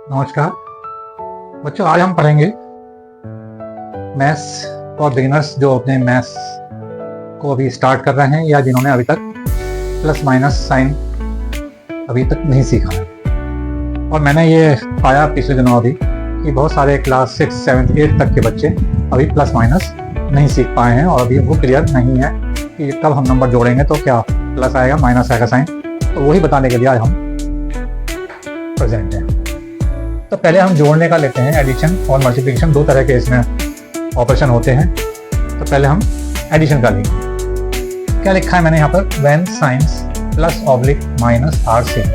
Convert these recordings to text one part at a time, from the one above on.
नमस्कार बच्चों, आज हम पढ़ेंगे मैथ्स फॉर बिगिनर्स जो अपने मैथ्स को अभी स्टार्ट कर रहे हैं या जिन्होंने अभी तक प्लस माइनस साइन अभी तक नहीं सीखा है। और मैंने ये पाया पिछले दिनों अभी कि बहुत सारे क्लास 6, 7, 8 तक के बच्चे अभी प्लस माइनस नहीं सीख पाए हैं और अभी उनको क्लियर नहीं है कि कब हम नंबर जोड़ेंगे तो क्या प्लस आएगा माइनस आएगा साइन। तो वही बताने के लिए आज हम प्रेजेंट है। तो पहले हम जोड़ने का लेते हैं, एडिशन और मल्टीप्लिकेशन, दो तरह के इसमें ऑपरेशन होते हैं। तो पहले हम एडिशन का लेंगे। क्या लिखा है मैंने यहाँ पर, when signs plus oblique minus are same.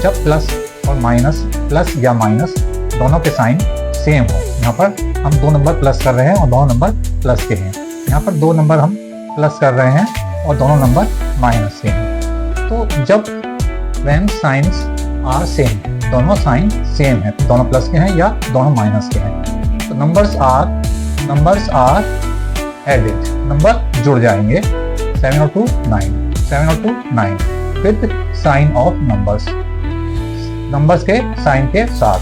जब प्लस और माइनस, प्लस या माइनस दोनों के साइन सेम हो। यहाँ पर हम दो नंबर प्लस कर रहे हैं और दोनों नंबर प्लस के हैं। यहाँ पर दो नंबर हम प्लस कर रहे हैं और दोनों नंबर माइनस के हैं। तो जब व्हेन साइंस आर सेम, दोनों साइन सेम है, दोनों प्लस के हैं या दोनों माइनस के हैं, तो नंबर्स आर एडेड, नंबर जुड़ जाएंगे। 7 और 2 9, 7 और 2 9 विद साइन ऑफ नंबर्स के साइन के साथ।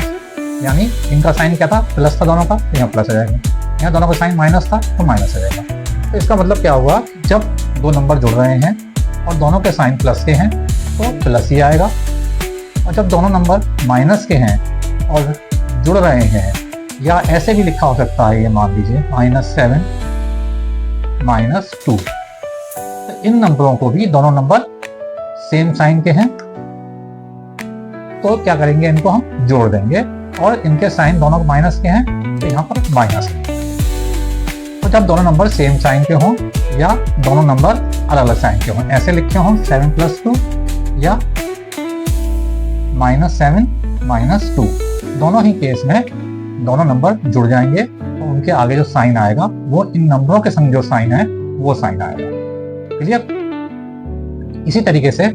यानी इनका साइन क्या था, प्लस था दोनों का, तो यहाँ प्लस आ जाएगा। यहाँ दोनों का साइन माइनस था तो माइनस आ जाएगा। तो इसका मतलब क्या हुआ, जब दो नंबर जुड़ रहे हैं और दोनों के साइन प्लस के हैं तो प्लस ही आएगा, और जब दोनों नंबर माइनस के हैं और जुड़ रहे हैं, या ऐसे भी लिखा हो सकता है, ये मान लीजिए -7 -2, तो इन नंबरों को भी दोनों नंबर सेम साइन के हैं तो क्या करेंगे, इनको हम जोड़ देंगे और इनके साइन दोनों माइनस के हैं तो यहाँ पर माइनस है। तो जब दोनों नंबर सेम साइन के हों या दोनों नंबर अलग अलग साइन के हों, ऐसे लिखे हों 7 + 2 या -7 -2, दोनों ही केस में दोनों नंबर जुड़ जाएंगे और उनके आगे जो साइन आएगा वो इन नंबरों के संग जो साइन है वो साइन आएगा। क्लियर। इसी तरीके से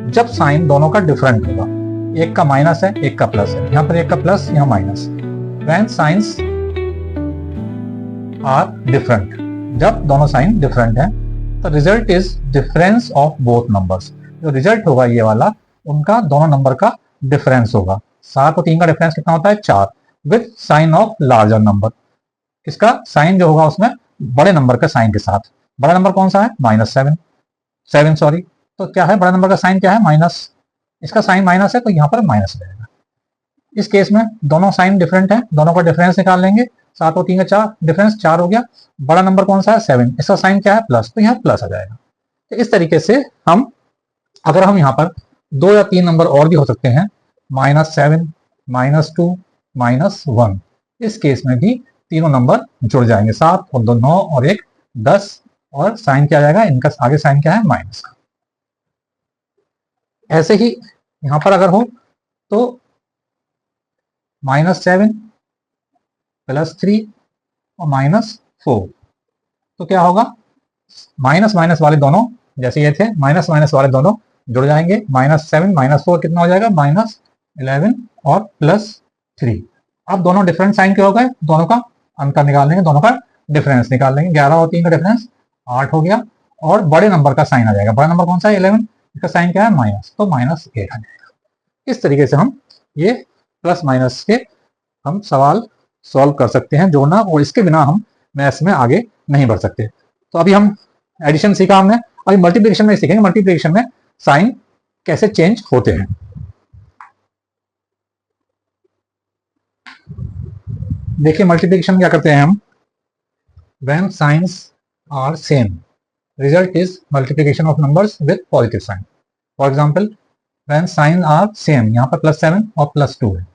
जब साइन दोनों का डिफरेंट होगा, एक का माइनस है एक का प्लस है, यहाँ पर एक का प्लस यहाँ minus, when signs are different, जब दोनों साइन डिफरेंट है तो result is difference of both numbers. जो रिजल्ट होगा ये वाला, उनका दोनों नंबर का डिफरेंस होगा। 7 और 3 का डिफरेंस कितना होता है, 4, with sign of larger number. इसका साइन जो होगा उसमें बड़े नंबर के साइन के साथ। बड़ा नंबर कौन सा है, -7 सॉरी। तो क्या है, बड़ा नंबर का साइन क्या है, माइनस। इसका साइन माइनस है तो यहाँ पर माइनस रहेगा। इस केस में दोनों साइन डिफरेंट है, दोनों का डिफरेंस निकाल लेंगे। 7 और 3 का 4 डिफरेंस 4 हो गया। बड़ा नंबर कौन सा है, 7, इसका साइन क्या है, प्लस, तो यहाँ प्लस आ जाएगा। तो इस तरीके से हम, अगर हम यहाँ पर 2 या 3 नंबर और भी हो सकते हैं, -7 -2 -1, इस केस में भी तीनों नंबर जुड़ जाएंगे। 7 और 2 9 और 1 10, और साइन क्या आ जाएगा, इनका आगे साइन क्या है, माइनस का। ऐसे ही यहां पर अगर हो तो -7 +3 और -4, तो क्या होगा, माइनस माइनस वाले दोनों जैसे ये थे, माइनस माइनस वाले दोनों जुड़ जाएंगे। -7 -4 कितना हो जाएगा, -11 और +3। अब दोनों डिफरेंट साइन के हो गए, दोनों का अंतर निकाल लेंगे, दोनों का डिफरेंस निकाल लेंगे। 11 और 3 का डिफरेंस 8 हो गया, और बड़े नंबर का साइन आ जाएगा। बड़ा नंबर कौन सा है, 11, इसका साइन क्या है, माइनस, तो -8 आ जाएगा। इस तरीके से हम ये प्लस माइनस के हम सवाल सॉल्व कर सकते हैं, जोड़ना, और इसके बिना हम मैथ्स में आगे नहीं बढ़ सकते। तो अभी हम एडिशन सीखा हमने, अभी मल्टीप्लिकेशन में सीखेंगे। मल्टीप्लिकेशन में साइन कैसे चेंज होते हैं। देखिए मल्टीप्लिकेशन क्या करते हैं हम, when signs are same, result is multiplication of numbers with positive sign. For example, when sign are same, यहाँ पर +7 और +2 है,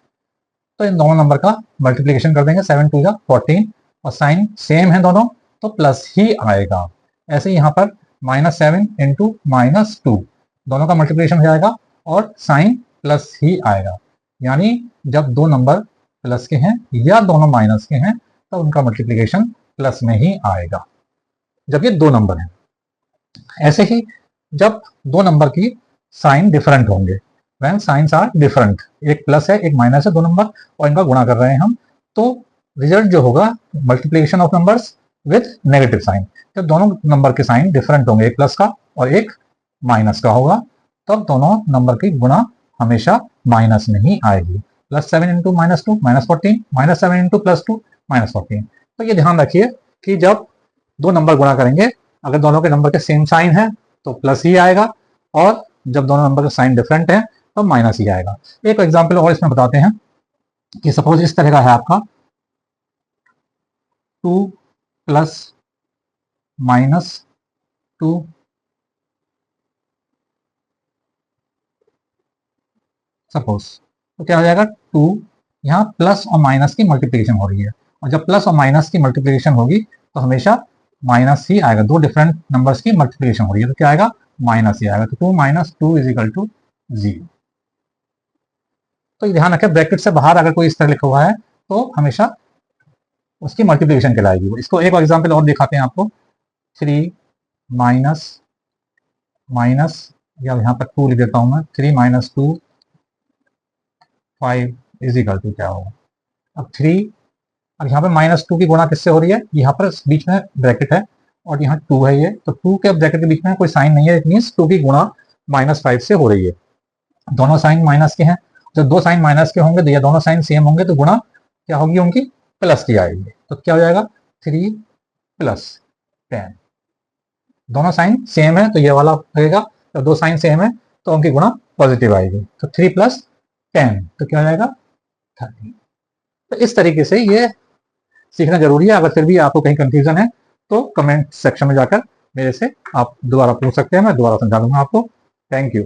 तो इन दोनों नंबर का मल्टीप्लिकेशन कर देंगे। 7 2 14, और साइन सेम है दोनों तो प्लस ही आएगा। ऐसे ही यहाँ पर -7 × -2, दोनों का मल्टीप्लिकेशन हो जाएगा और साइन प्लस ही आएगा। यानी जब दो नंबर प्लस के हैं या दोनों माइनस के हैं तो उनका मल्टीप्लिकेशन प्लस में ही आएगा, जब ये दो नंबर हैं। ऐसे ही जब दो नंबर की साइन डिफरेंट होंगे, व्हेन साइंस आर डिफरेंट, एक प्लस है एक माइनस है, दो नंबर, और इनका गुणा कर रहे हैं हम, तो रिजल्ट जो होगा multiplication of numbers with negative sign. जब दोनों नंबर के साइन डिफरेंट होंगे, एक प्लस का और एक माइनस का होगा, तब दोनों नंबर की गुणा हमेशा माइनस में ही आएगी। +7 इंटू -2 -14, -7 इंटू +2 -14। तो ये ध्यान रखिए कि जब दो नंबर गुणा करेंगे, अगर दोनों के नंबर के सेम साइन है तो प्लस ही आएगा, और जब दोनों नंबर के साइन डिफरेंट है तो माइनस ही आएगा। एक एग्जाम्पल और इसमें बताते हैं कि सपोज इस तरह का है आपका 2 + -2 सपोज, तो क्या हो जाएगा 2, यहाँ प्लस और माइनस की मल्टीप्लीकेशन हो रही है, और जब प्लस और माइनस की मल्टीप्लीकेशन होगी तो हमेशा माइनस ही आएगा। दो डिफरेंट नंबर्स की मल्टीप्लीकेशन हो रही है तो क्या आएगा, माइनस ही आएगा। तो 2 - 2 = 0। तो ध्यान रखें, ब्रैकेट से बाहर अगर कोई इस तरह लिखा हुआ है तो हमेशा उसकी मल्टीप्लीकेशन कहलाएगी। इसको एक एग्जाम्पल और दिखाते हैं आपको। 3 माइनस या यहाँ पर 2 लिख देता हूँ मैं, 3 - 2 5 = क्या होगा। अब 3, अब यहाँ पे -2 की गुणा किससे हो रही है, यहाँ पर बीच में ब्रैकेट है और यहाँ 2 है ये, तो 2 के ब्रैकेट के बीच में कोई साइन नहीं है, इट मीन्स 2 की गुणा -5 से हो रही है। दोनों साइन माइनस के हैं, जब दो साइन माइनस के होंगे तो या दोनों साइन सेम होंगे तो गुणा क्या होगी उनकी, प्लस की आएगी। तो क्या हो जाएगा 3 + 10। दोनों साइन सेम है तो ये वाला रहेगा, जब दो साइन सेम है तो उनकी गुणा पॉजिटिव आएगी। तो 3 + 10 तो क्या हो जाएगा 30। तो इस तरीके से ये सीखना जरूरी है। अगर फिर भी आपको कहीं कंफ्यूजन है तो कमेंट सेक्शन में जाकर मेरे से आप दोबारा पूछ सकते हैं, मैं दोबारा समझा दूंगा आपको। Thank you.